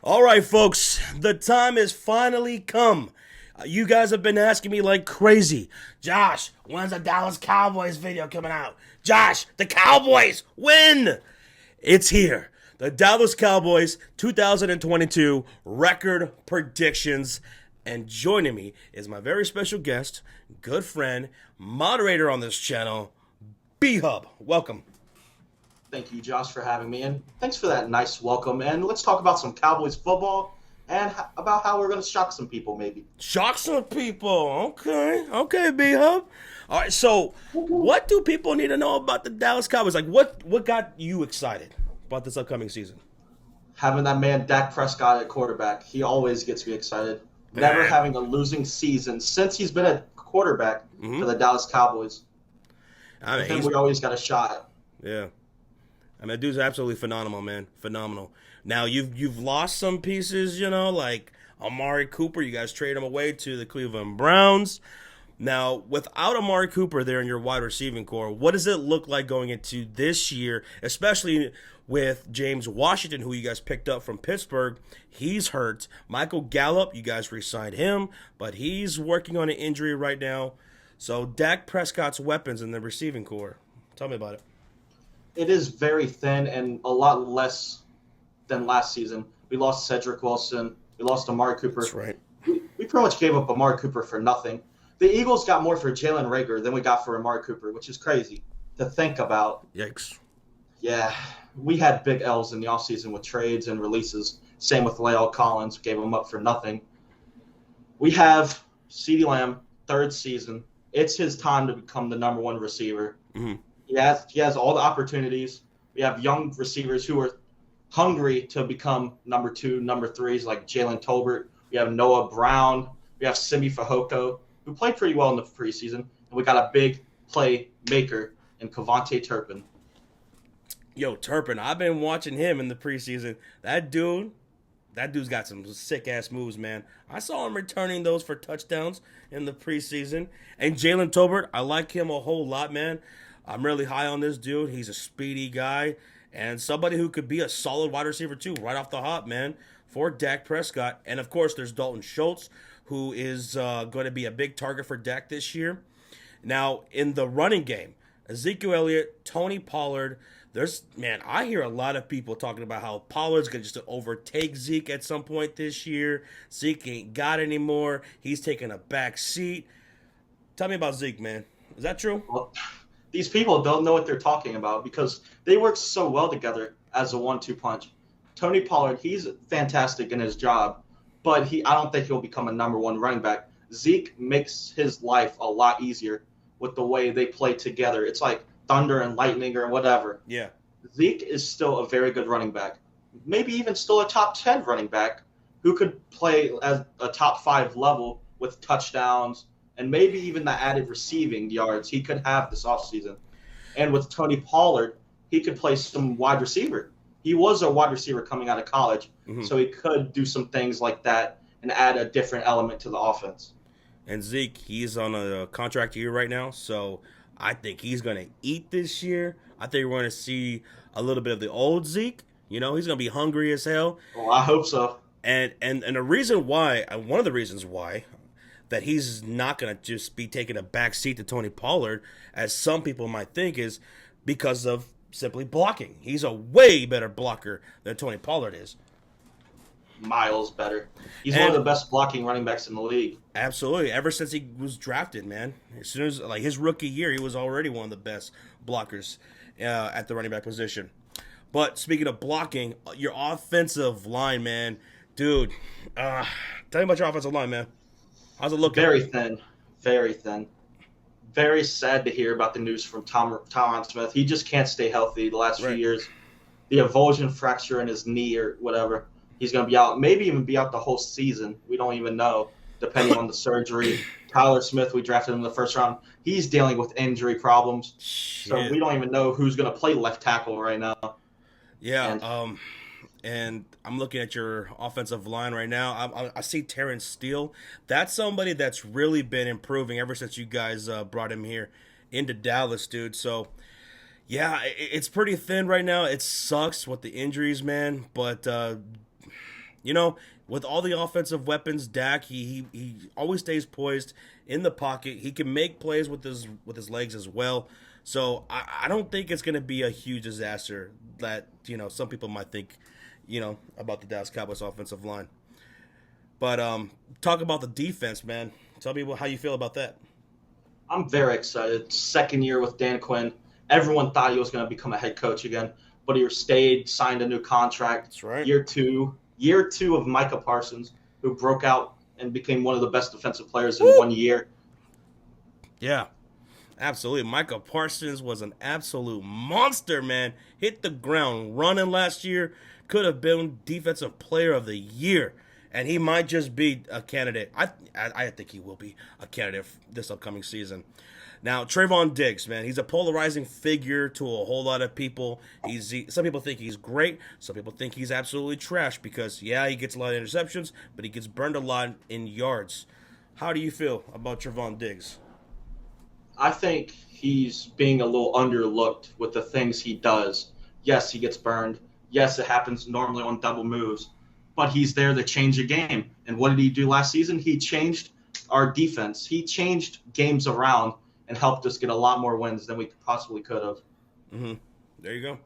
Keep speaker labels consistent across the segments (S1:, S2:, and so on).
S1: All right, folks, the time has finally come. You guys have been asking me like crazy. Josh, when's the Dallas Cowboys video coming out? Josh, the Cowboys win! It's here. The Dallas Cowboys 2022 record predictions. And joining me is my very special guest, good friend, moderator on this channel, Bhub. Welcome.
S2: Thank you, Josh, for having me, and thanks for that nice welcome. And let's talk about some Cowboys football and about how we're going to shock some people, maybe.
S1: Shock some people. Okay, B-Hub. All right, so what do people need to know about the Dallas Cowboys? Like, what got you excited about this upcoming season?
S2: Having that man Dak Prescott at quarterback, he always gets me excited. Never having a losing season since he's been a quarterback for the Dallas Cowboys.
S1: I mean,
S2: and we always got a shot.
S1: Yeah. I mean, that dude's absolutely phenomenal, man. Phenomenal. Now, you've lost some pieces, like Amari Cooper. You guys trade him away to the Cleveland Browns. Now, without Amari Cooper there in your wide receiving core, what does it look like going into this year, especially with James Washington, who you guys picked up from Pittsburgh? He's hurt. Michael Gallup, you guys re-signed him, but he's working on an injury right now. So, Dak Prescott's weapons in the receiving core. Tell me about it.
S2: It is very thin and a lot less than last season. We lost Cedric Wilson. We lost Amari Cooper.
S1: That's right.
S2: We pretty much gave up Amari Cooper for nothing. The Eagles got more for Jalen Reagor than we got for Amari Cooper, which is crazy to think about.
S1: Yikes.
S2: Yeah, we had big L's in the offseason with trades and releases. Same with La'el Collins. Gave him up for nothing. We have CeeDee Lamb, third season. It's his time to become the number one receiver.
S1: Mm-hmm.
S2: He has all the opportunities. We have young receivers who are hungry to become number two, number threes, like Jalen Tolbert. We have Noah Brown. We have Simi Fehoko, who played pretty well in the preseason. And we got a big play maker in Kevontae Turpin.
S1: Yo, Turpin, I've been watching him in the preseason. That dude's got some sick-ass moves, man. I saw him returning those for touchdowns in the preseason. And Jalen Tolbert, I like him a whole lot, man. I'm really high on this dude. He's a speedy guy and somebody who could be a solid wide receiver too, right off the hop, man, for Dak Prescott. And, of course, there's Dalton Schultz, who is going to be a big target for Dak this year. Now, in the running game, Ezekiel Elliott, Tony Pollard, I hear a lot of people talking about how Pollard's going to just overtake Zeke at some point this year. Zeke ain't got anymore. He's taking a back seat. Tell me about Zeke, man. Is that true?
S2: Well, these people don't know what they're talking about because they work so well together as a 1-2 punch. Tony Pollard, he's fantastic in his job, but I don't think he'll become a number one running back. Zeke makes his life a lot easier with the way they play together. It's like thunder and lightning or whatever.
S1: Yeah.
S2: Zeke is still a very good running back, maybe even still a top 10 running back who could play at a top 5 level with touchdowns and maybe even the added receiving yards he could have this offseason. And with Tony Pollard, he could play some wide receiver. He was a wide receiver coming out of college, so he could do some things like that and add a different element to the offense.
S1: And Zeke, he's on a contract year right now, so I think he's going to eat this year. I think we're going to see a little bit of the old Zeke. He's going to be hungry as hell.
S2: Well, I hope so.
S1: And the reason why, one of the reasons why, that he's not going to just be taking a back seat to Tony Pollard, as some people might think, is because of simply blocking. He's a way better blocker than Tony Pollard is.
S2: Miles better. He's one of the best blocking running backs in the league.
S1: Absolutely. Ever since he was drafted, man. As soon as, his rookie year, he was already one of the best blockers at the running back position. But speaking of blocking, your offensive line, man. Dude, tell me about your offensive line, man. How's it looking?
S2: Very thin. Very thin. Very sad to hear about the news from Tyron Smith. He just can't stay healthy the last few years. The avulsion fracture in his knee or whatever. He's going to be out, maybe even be out the whole season. We don't even know, depending on the surgery. Tyler Smith, we drafted him in the first round. He's dealing with injury problems.
S1: Shit.
S2: So we don't even know who's going to play left tackle right now.
S1: Yeah, and I'm looking at your offensive line right now. I see Terrence Steele. That's somebody that's really been improving ever since you guys brought him here into Dallas, dude. So, yeah, it's pretty thin right now. It sucks with the injuries, man. But You know, with all the offensive weapons, Dak, he always stays poised in the pocket. He can make plays with his legs as well. So I don't think it's going to be a huge disaster that, some people might think, about the Dallas Cowboys offensive line. But talk about the defense, man. Tell me how you feel about that.
S2: I'm very excited. Second year with Dan Quinn. Everyone thought he was going to become a head coach again, but he stayed, signed a new contract.
S1: That's right.
S2: Year two of Micah Parsons, who broke out and became one of the best defensive players in 1 year.
S1: Yeah, absolutely. Micah Parsons was an absolute monster, man. Hit the ground running last year. Could have been Defensive Player of the Year. And he might just be a candidate. I think he will be a candidate this upcoming season. Now, Trayvon Diggs, man, he's a polarizing figure to a whole lot of people. Some people think he's great. Some people think he's absolutely trash because, he gets a lot of interceptions, but he gets burned a lot in yards. How do you feel about Trayvon Diggs?
S2: I think he's being a little underlooked with the things he does. Yes, he gets burned. Yes, it happens normally on double moves. But he's there to change a game. And what did he do last season? He changed our defense. He changed games around and helped us get a lot more wins than we possibly could have.
S1: Mm-hmm. There you go.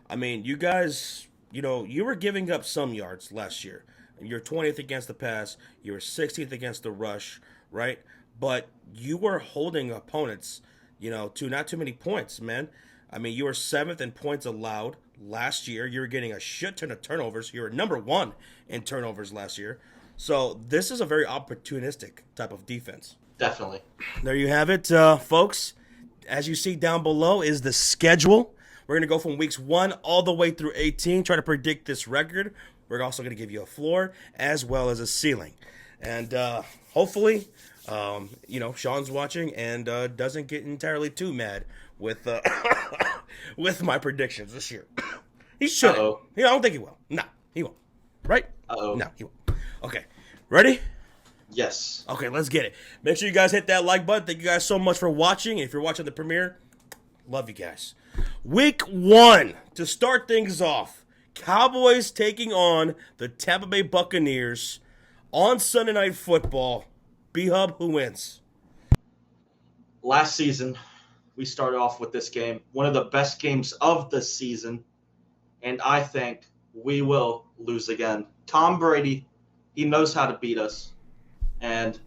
S1: I mean, you guys, you were giving up some yards last year. You're 20th against the pass. You were 16th against the rush, right? But you were holding opponents, to not too many points, man. I mean, you were 7th in points allowed last year. You were getting a shit ton of turnovers. You were number 1 in turnovers last year. So this is a very opportunistic type of defense.
S2: Definitely.
S1: There you have it, folks. As you see down below is the schedule. We're going to go from weeks 1 all the way through 18, try to predict this record. We're also going to give you a floor as well as a ceiling. And hopefully, Sean's watching and doesn't get entirely too mad with with my predictions this year. He shouldn't.
S2: Uh-oh.
S1: I don't think he will. No, he won't. Right?
S2: Uh-oh.
S1: No, he won't. Okay. Ready?
S2: Yes.
S1: Okay, let's get it. Make sure you guys hit that like button. Thank you guys so much for watching. If you're watching the premiere, love you guys. Week 1, to start things off, Cowboys taking on the Tampa Bay Buccaneers on Sunday Night Football. Bhub, who wins?
S2: Last season, we started off with this game, one of the best games of the season, and I think we will lose again. Tom Brady, he knows how to beat us, and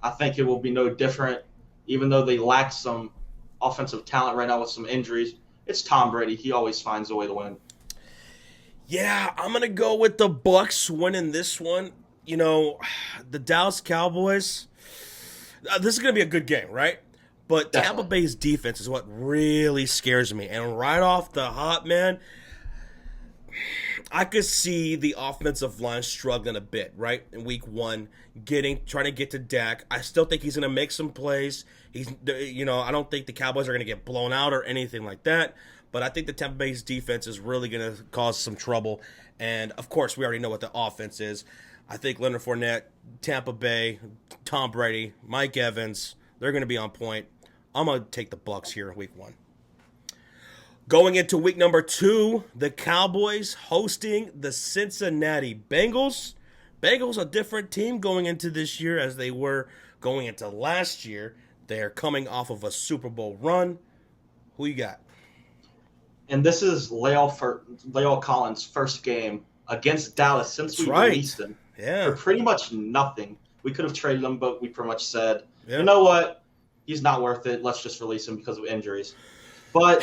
S2: I think it will be no different, even though they lack some offensive talent right now with some injuries. It's Tom Brady. He always finds a way to win.
S1: Yeah, I'm going to go with the Bucs winning this one. The Dallas Cowboys, this is going to be a good game, right? But
S2: Definitely.
S1: Tampa Bay's defense is what really scares me. And right off the hop, man, I could see the offensive line struggling a bit, right? In week 1, trying to get to Dak. I still think he's going to make some plays. I don't think the Cowboys are going to get blown out or anything like that. But I think the Tampa Bay's defense is really going to cause some trouble. And, of course, we already know what the offense is. I think Leonard Fournette, Tampa Bay, Tom Brady, Mike Evans, they're going to be on point. I'm going to take the Bucs here in week 1. Going into week number 2, the Cowboys hosting the Cincinnati Bengals. Bengals, a different team going into this year as they were going into last year. They're coming off of a Super Bowl run. Who you got?
S2: And this is La'el Collins' first game against Dallas since we released him.
S1: Yeah.
S2: For pretty much nothing. We could have traded him, but we pretty much said,
S1: Yeah.
S2: You know what? He's not worth it. Let's just release him because of injuries. But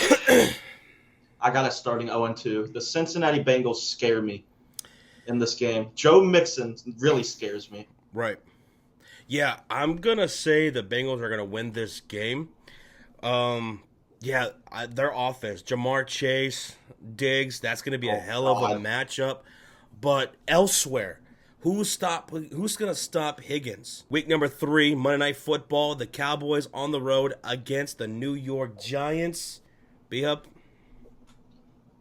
S2: I got us starting 0-2. The Cincinnati Bengals scare me in this game. Joe Mixon really scares me.
S1: Right. Yeah, I'm going to say the Bengals are going to win this game. Their offense, Jamar Chase, Diggs, that's going to be a hell of a matchup. But elsewhere, who's going to stop Higgins? Week number 3, Monday Night Football, the Cowboys on the road against the New York Giants. B-Hub?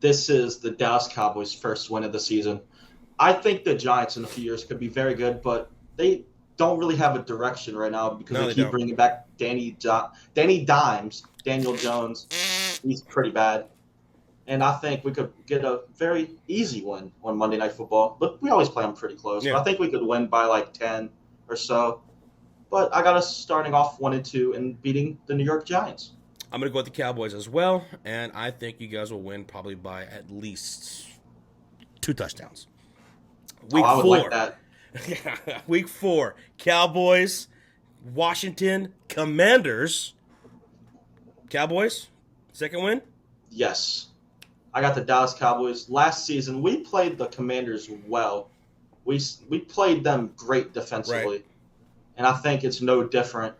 S2: This is the Dallas Cowboys' first win of the season. I think the Giants in a few years could be very good, but they don't really have a direction right now because they keep bringing back Danny Dimes, Daniel Jones. He's pretty bad. and I think we could get a very easy win on Monday Night Football. But we always play them pretty close. But
S1: Yeah,
S2: I think we could win by like 10 or so. But I got us starting off 1-2 and beating the New York Giants.
S1: I'm going to go with the Cowboys as well, and I think you guys will win probably by at least 2 touchdowns. Week
S2: I would
S1: 4.
S2: like that.
S1: Week 4. Cowboys, Washington, Commanders. Cowboys, second win?
S2: Yes. I got the Dallas Cowboys. Last season, we played the Commanders well. We played them great defensively.
S1: Right.
S2: And I think it's no different.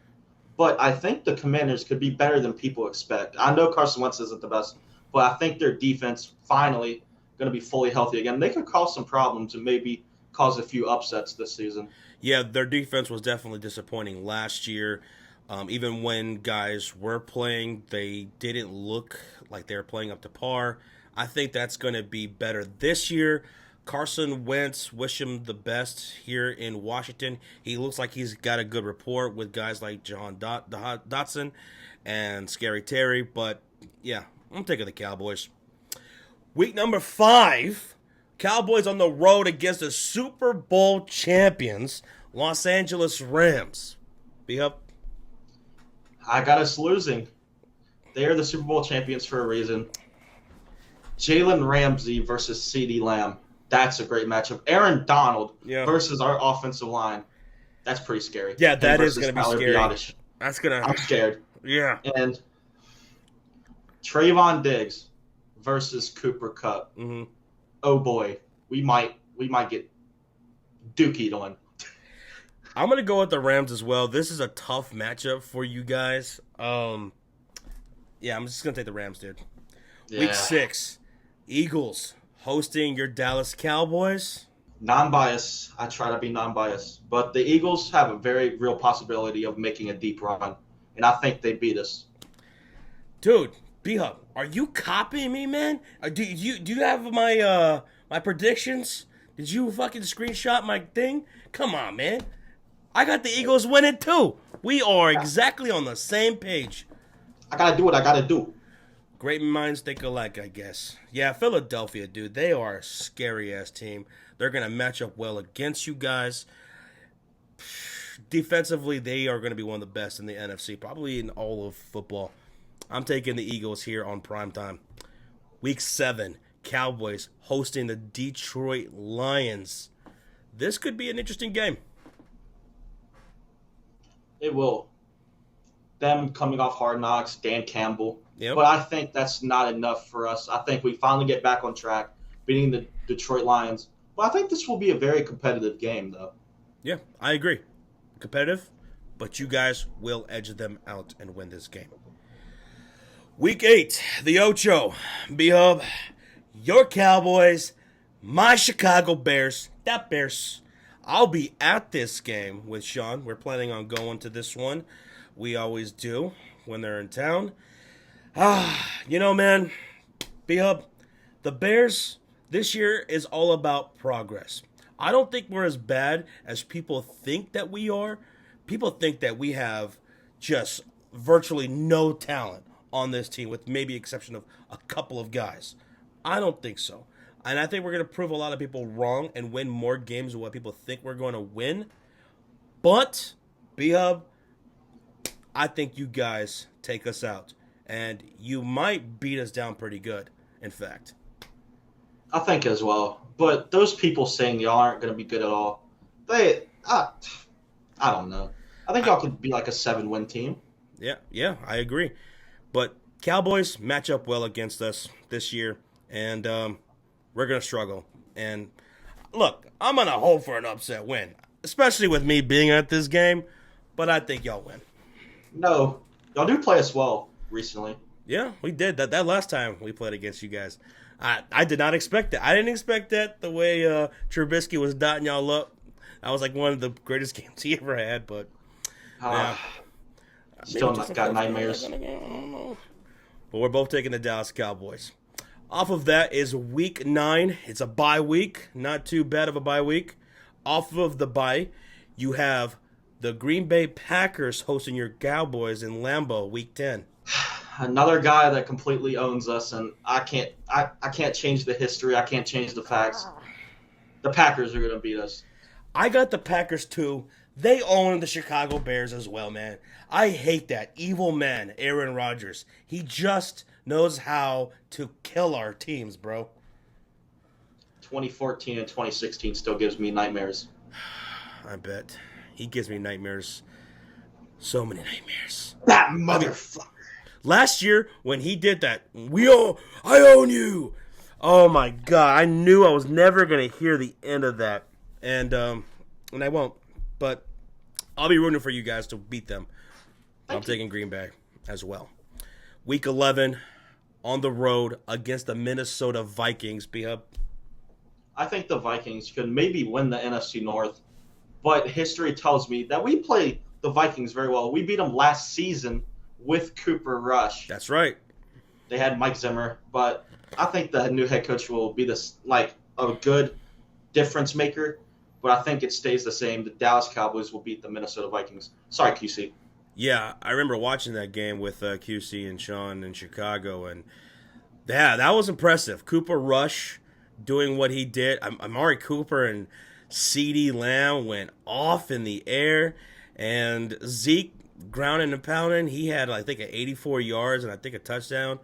S2: But I think the Commanders could be better than people expect. I know Carson Wentz isn't the best, but I think their defense finally going to be fully healthy again. They could cause some problems and maybe cause a few upsets this season.
S1: Yeah, their defense was definitely disappointing last year. Even when guys were playing, they didn't look like they were playing up to par. I think that's going to be better this year. Carson Wentz, wish him the best here in Washington. He looks like he's got a good rapport with guys like John Dotson and Scary Terry. But, yeah, I'm taking the Cowboys. Week number 5, Cowboys on the road against the Super Bowl champions, Los Angeles Rams. Bhub?
S2: I got us losing. They are the Super Bowl champions for a reason. Jalen Ramsey versus CeeDee Lamb. That's a great matchup. Aaron Donald versus our offensive line. That's pretty scary.
S1: Yeah, that is going to be scary.
S2: Biotish.
S1: That's going to...
S2: I'm scared.
S1: Yeah.
S2: And Trayvon Diggs versus Cooper Kupp.
S1: Mm-hmm.
S2: Oh boy, we might get dookied on.
S1: I'm going to go with the Rams as well. This is a tough matchup for you guys. Yeah, I'm just going to take the Rams, dude. Yeah. Week 6, Eagles hosting your Dallas Cowboys.
S2: Non-bias. I try to be non-biased. But the Eagles have a very real possibility of making a deep run. And I think they beat us.
S1: Dude, Bhub, are you copying me, man? Do you have my my predictions? Did you fucking screenshot my thing? Come on, man. I got the Eagles winning too. We are exactly on the same page.
S2: I gotta do what I gotta do.
S1: Great minds think alike, I guess. Yeah, Philadelphia, dude, they are a scary-ass team. They're going to match up well against you guys. Defensively, they are going to be one of the best in the NFC, probably in all of football. I'm taking the Eagles here on primetime. Week 7, Cowboys hosting the Detroit Lions. This could be an interesting game.
S2: It will. Them coming off Hard Knocks, Dan Campbell.
S1: Yep.
S2: But I think that's not enough for us. I think we finally get back on track, beating the Detroit Lions. But I think this will be a very competitive game, though.
S1: Yeah, I agree. Competitive, but you guys will edge them out and win this game. Week 8, the Ocho. Bhub, your Cowboys, my Chicago Bears. That Bears. I'll be at this game with Sean. We're planning on going to this one. We always do when they're in town. You know, man, Bhub, the Bears this year is all about progress. I don't think we're as bad as people think that we are. People think that we have just virtually no talent on this team, with maybe exception of a couple of guys. I don't think so. And I think we're going to prove a lot of people wrong and win more games than what people think we're going to win. But, Bhub, I think you guys take us out. And you might beat us down pretty good, in fact.
S2: I think as well. But those people saying y'all aren't going to be good at all, I don't know. I think y'all could be like a 7-win team.
S1: Yeah, I agree. But Cowboys match up well against us this year, and we're going to struggle. And look, I'm going to hope for an upset win, especially with me being at this game, but I think y'all win.
S2: No, y'all do play us well recently.
S1: Yeah, we did. That last time we played against you guys. I did not expect that. I didn't expect that the way Trubisky was dotting y'all up. That was like one of the greatest games he ever had, but yeah.
S2: Still got nightmares.
S1: I don't know. But we're both taking the Dallas Cowboys. Off of that is week 9. It's a bye week. Not too bad of a bye week. Off of the bye, you have the Green Bay Packers hosting your Cowboys in Lambeau week 10.
S2: Another guy that completely owns us, and I can't change the history. I can't change the facts. The Packers are going to beat us.
S1: I got the Packers too. They own the Chicago Bears as well, man. I hate that evil man, Aaron Rodgers. He just knows how to kill our teams, bro.
S2: 2014 and 2016 still gives me nightmares.
S1: I bet. He gives me nightmares. So many nightmares.
S2: That motherfucker.
S1: Last year, when he did that, I own you. Oh my God. I knew I was never going to hear the end of that. And I won't. But I'll be rooting for you guys to beat them. I'm taking Green Bay as well. Week 11 on the road against the Minnesota Vikings. Bhub.
S2: I think the Vikings could maybe win the NFC North, but history tells me that we play the Vikings very well. We beat them last season with Cooper Rush.
S1: That's right.
S2: They had Mike Zimmer, but I think the new head coach will be this like a good difference maker. But I think it stays the same. The Dallas Cowboys will beat the Minnesota Vikings. Sorry, QC.
S1: Yeah, I remember watching that game with QC and Sean in Chicago, and yeah, that was impressive. Cooper Rush doing what he did. Amari Cooper and CeeDee Lamb went off in the air, and Zeke grounding and pounding. He had, I think, 84 yards and I think a touchdown.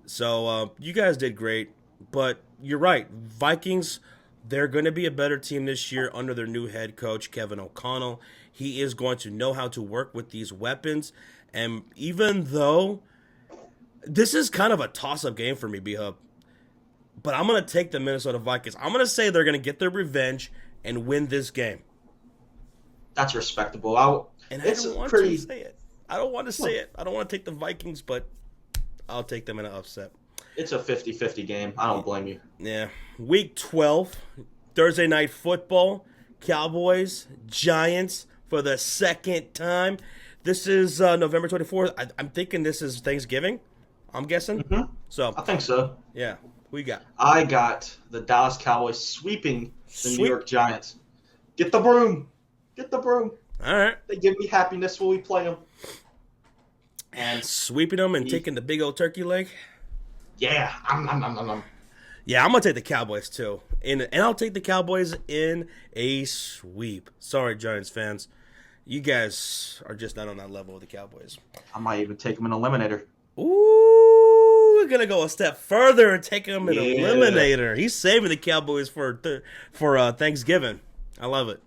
S1: So you guys did great, but you're right. Vikings, they're going to be a better team this year under their new head coach, Kevin O'Connell. He is going to know how to work with these weapons, and even though this is kind of a toss-up game for me, B-Hub, but I'm going to take the Minnesota Vikings. I'm going to say they're going to get their revenge and win this game.
S2: That's respectable.
S1: I don't want to say it. I don't want to say it. I don't want to take the Vikings, but I'll take them in an upset.
S2: It's a 50-50 game. I don't blame you.
S1: Yeah. Week 12, Thursday Night Football, Cowboys, Giants for the second time. This is November 24th. I'm thinking this is Thanksgiving, I'm guessing.
S2: Mm-hmm.
S1: So
S2: I think so.
S1: Yeah. Who you got?
S2: I got the Dallas Cowboys sweeping the New York Giants. Get the broom. Get the broom.
S1: All right.
S2: They give me happiness when we play them.
S1: And sweeping them and taking the big old turkey leg.
S2: Yeah.
S1: Yeah, I'm going to take the Cowboys too. And I'll take the Cowboys in a sweep. Sorry, Giants fans. You guys are just not on that level with the Cowboys.
S2: I might even take them in eliminator.
S1: Ooh, we're going to go a step further and take them in eliminator. He's saving the Cowboys for Thanksgiving. I love it.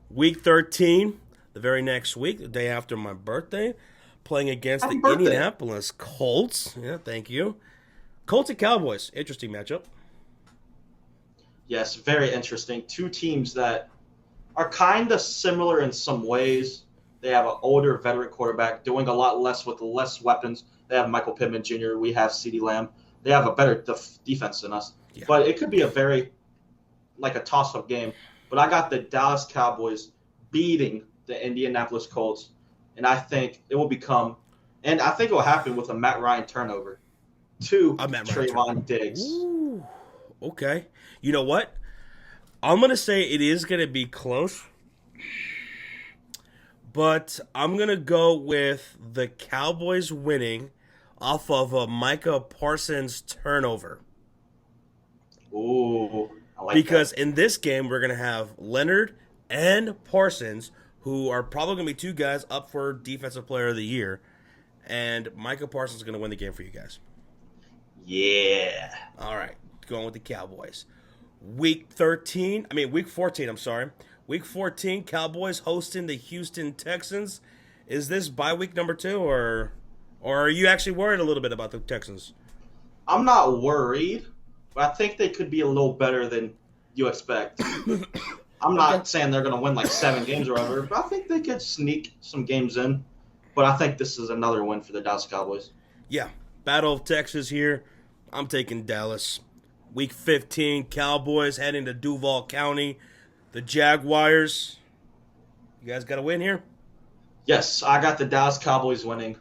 S1: Week 13, the very next week, the day after my birthday, playing against the Indianapolis Colts. Yeah, thank you. Colts and Cowboys. Interesting matchup.
S2: Yes, very interesting. Two teams that are kind of similar in some ways. They have an older veteran quarterback doing a lot less with less weapons. They have Michael Pittman Jr. We have CeeDee Lamb. They have a better defense than us. Yeah. But it could be a toss-up game. But I got the Dallas Cowboys beating the Indianapolis Colts. And I think it will happen with a Matt Ryan turnover to Trayvon Diggs.
S1: Ooh, okay. You know what? I'm going to say it is going to be close. But I'm going to go with the Cowboys winning off of a Micah Parsons turnover.
S2: Ooh, I like
S1: because
S2: that.
S1: In this game, we're going to have Leonard and Parsons, who are probably going to be two guys up for Defensive Player of the Year. And Micah Parsons is going to win the game for you guys.
S2: Yeah.
S1: All right. Going with the Cowboys. Week 14, I'm sorry. Week 14, Cowboys hosting the Houston Texans. Is this bye week number 2, or are you actually worried a little bit about the Texans?
S2: I'm not worried, but I think they could be a little better than you expect. I'm not saying they're going to win like 7 games or whatever, but I think they could sneak some games in. But I think this is another win for the Dallas Cowboys.
S1: Yeah, Battle of Texas here. I'm taking Dallas. Week 15, Cowboys heading to Duval County. The Jaguars. You guys got to win here?
S2: Yes, I got the Dallas Cowboys winning.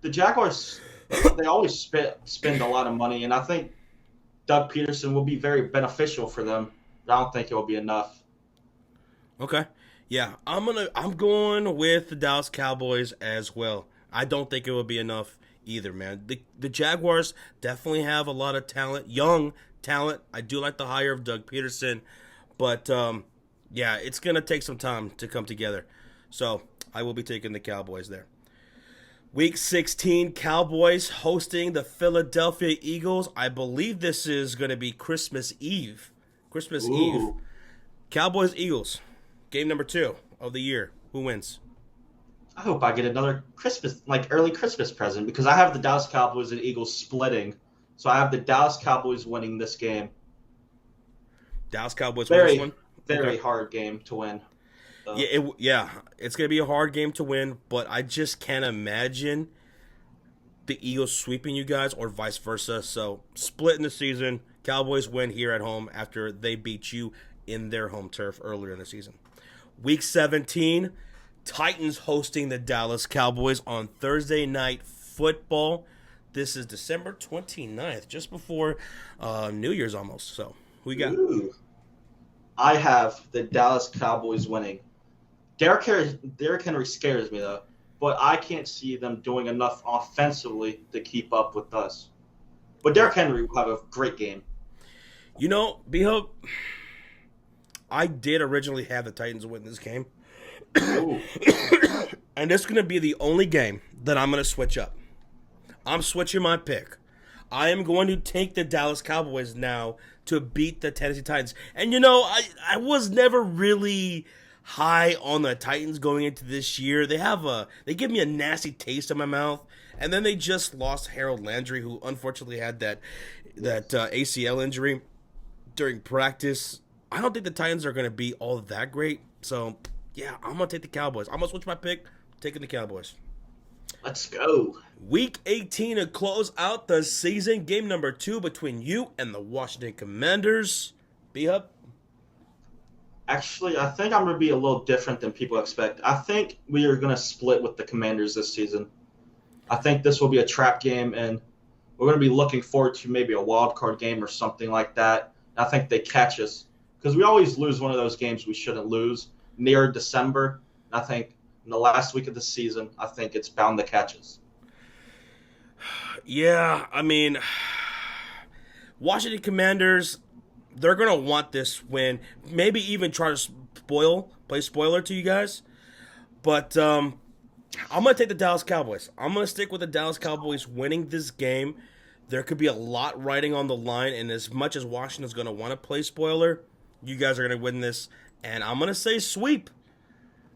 S2: The Jaguars, they always spend a lot of money, and I think Doug Peterson will be very beneficial for them. But I don't think it will be enough.
S1: Okay. Yeah, I'm going with the Dallas Cowboys as well. I don't think it will be enough either, man. The Jaguars definitely have a lot of talent, young talent. I do like the hire of Doug Peterson, but yeah, it's gonna take some time to come together. So I will be taking the Cowboys there. Week 16, Cowboys hosting the Philadelphia Eagles. I believe this is going to be Christmas Eve. Christmas Eve.
S2: Ooh.
S1: Cowboys Eagles. Game number 2 of the year. Who wins?
S2: I hope I get another Christmas, like early Christmas present, because I have the Dallas Cowboys and Eagles splitting. So I have the Dallas Cowboys winning this game.
S1: Dallas Cowboys win this one?
S2: Very
S1: Okay.
S2: hard game to win. So,
S1: Yeah, it's going to be a hard game to win, but I just can't imagine the Eagles sweeping you guys or vice versa. So, split in the season. Cowboys win here at home after they beat you in their home turf earlier in the season. Week 17, Titans hosting the Dallas Cowboys on Thursday Night Football. This is December 29th, just before New Year's almost. So, who you got?
S2: ooh. I have the Dallas Cowboys winning. Derrick Henry scares me, though, but I can't see them doing enough offensively to keep up with us. But Derrick Henry will have a great game.
S1: You know, Bhub, I did originally have the Titans win this game.
S2: Ooh.
S1: And this is going to be the only game that I'm going to switch up. I'm switching my pick. I am going to take the Dallas Cowboys now to beat the Tennessee Titans. And you know, I was never really high on the Titans going into this year. They give me a nasty taste in my mouth. And then they just lost Harold Landry, who unfortunately had that ACL injury during practice. I don't think the Titans are going to be all that great. So, yeah, I'm going to take the Cowboys. I'm going to switch my pick, taking the Cowboys.
S2: Let's go.
S1: Week 18 to close out the season. Game number 2 between you and the Washington Commanders. B-Hub?
S2: Actually, I think I'm going to be a little different than people expect. I think we are going to split with the Commanders this season. I think this will be a trap game, and we're going to be looking forward to maybe a wild card game or something like that. I think they catch us because we always lose one of those games we shouldn't lose near December. I think in the last week of the season, I think it's bound to catch us.
S1: Yeah, I mean, Washington Commanders, they're going to want this win. Maybe even try to play spoiler to you guys. But I'm going to take the Dallas Cowboys. I'm going to stick with the Dallas Cowboys winning this game. There could be a lot riding on the line, and as much as Washington's going to want to play spoiler, you guys are going to win this. And I'm going to say sweep.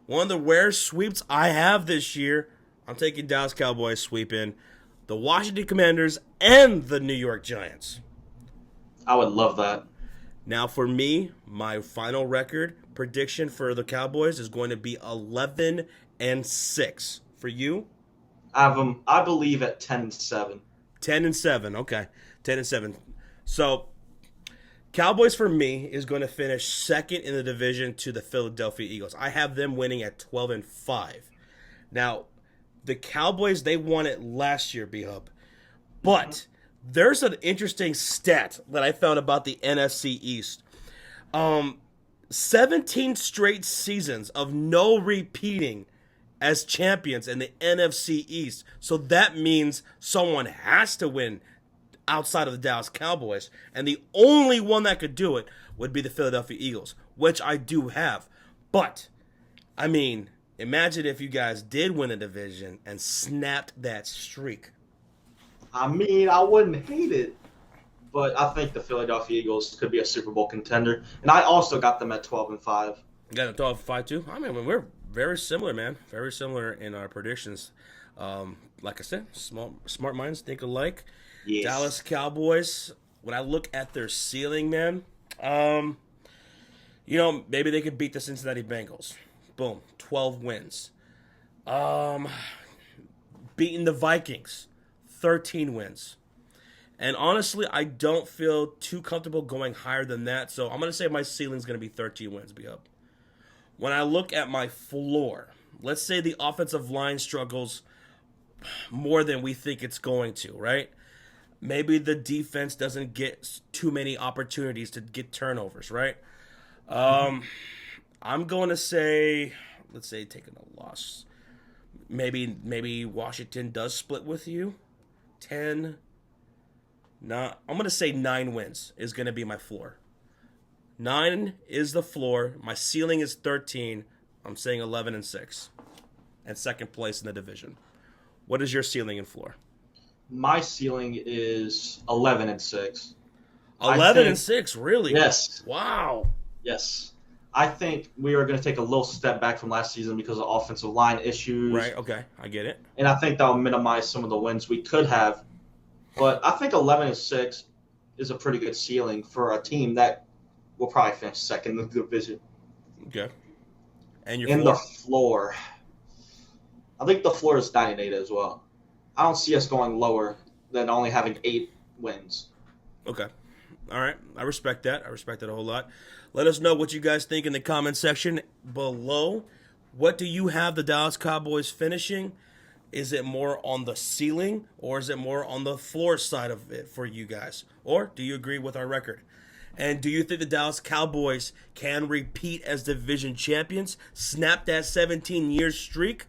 S1: One of the rare sweeps I have this year. I'm taking Dallas Cowboys sweeping the Washington Commanders and the New York Giants.
S2: I would love that.
S1: Now for me, my final record prediction for the Cowboys is going to be 11-6. For you?
S2: I have them, I believe, at 10-7.
S1: 10-7. Okay. 10-7. So Cowboys for me is going to finish second in the division to the Philadelphia Eagles. I have them winning at 12-5. Now, the Cowboys, they won it last year, B-Hub. But there's an interesting stat that I found about the NFC East. 17 straight seasons of no repeating as champions in the NFC East. So that means someone has to win outside of the Dallas Cowboys. And the only one that could do it would be the Philadelphia Eagles, which I do have. But, I mean, imagine if you guys did win a division and snapped that streak.
S2: I mean, I wouldn't hate it, but I think the Philadelphia Eagles could be a Super Bowl contender. And I also got them at 12-5.
S1: You got a 12-5 too? I mean, we're very similar, man. Very similar in our predictions. Like I said, smart minds think alike.
S2: Yes.
S1: Dallas Cowboys, when I look at their ceiling, man, maybe they could beat the Cincinnati Bengals. Boom, 12 wins. Beating the Vikings, 13 wins. And honestly, I don't feel too comfortable going higher than that. So I'm going to say my ceiling's going to be 13 wins, B-Up. When I look at my floor, let's say the offensive line struggles more than we think it's going to, right? Maybe the defense doesn't get too many opportunities to get turnovers, right? I'm going to say, let's say taking a loss. Maybe Washington does split with you. 10. I'm going to say 9 wins is going to be my floor. 9 is the floor. My ceiling is 13. I'm saying 11-6. And second place in the division. What is your ceiling and floor?
S2: My ceiling is 11-6.
S1: 11-6, really?
S2: Yes.
S1: Wow.
S2: Yes. I think we are going to take a little step back from last season because of offensive line issues.
S1: Right, okay. I get it.
S2: And I think that will minimize some of the wins we could have. But I think 11-6 is a pretty good ceiling for a team that will probably finish second in the division.
S1: Okay. And your
S2: In
S1: floor?
S2: the floor, I think the floor is 9-8 as well. I don't see us going lower than only having 8 wins.
S1: Okay. All right. I respect that. I respect that a whole lot. Let us know what you guys think in the comment section below. What do you have the Dallas Cowboys finishing? Is it more on the ceiling or is it more on the floor side of it for you guys? Or do you agree with our record? And do you think the Dallas Cowboys can repeat as division champions, snap that 17-year streak?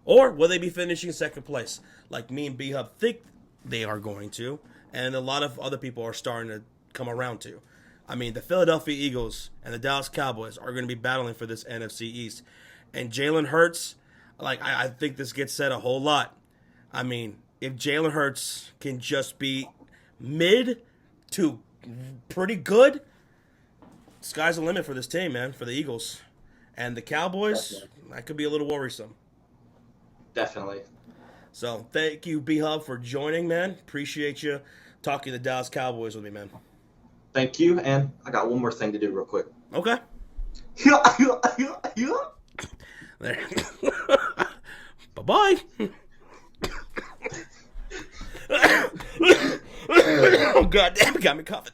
S1: Or will they be finishing second place like me and Bhub think they are going to, and a lot of other people are starting to come around to? I mean, the Philadelphia Eagles and the Dallas Cowboys are going to be battling for this NFC East. And Jalen Hurts, I think this gets said a whole lot. I mean, if Jalen Hurts can just be mid to pretty good, sky's the limit for this team, man, for the Eagles. And the Cowboys, that could be a little worrisome.
S2: Definitely.
S1: So thank you, Bhub, for joining, man. Appreciate you talking the Dallas Cowboys with me, man.
S2: Thank you, and I got one more thing to do real quick.
S1: Okay. There. Bye-bye. Oh, God damn, it got me coughing.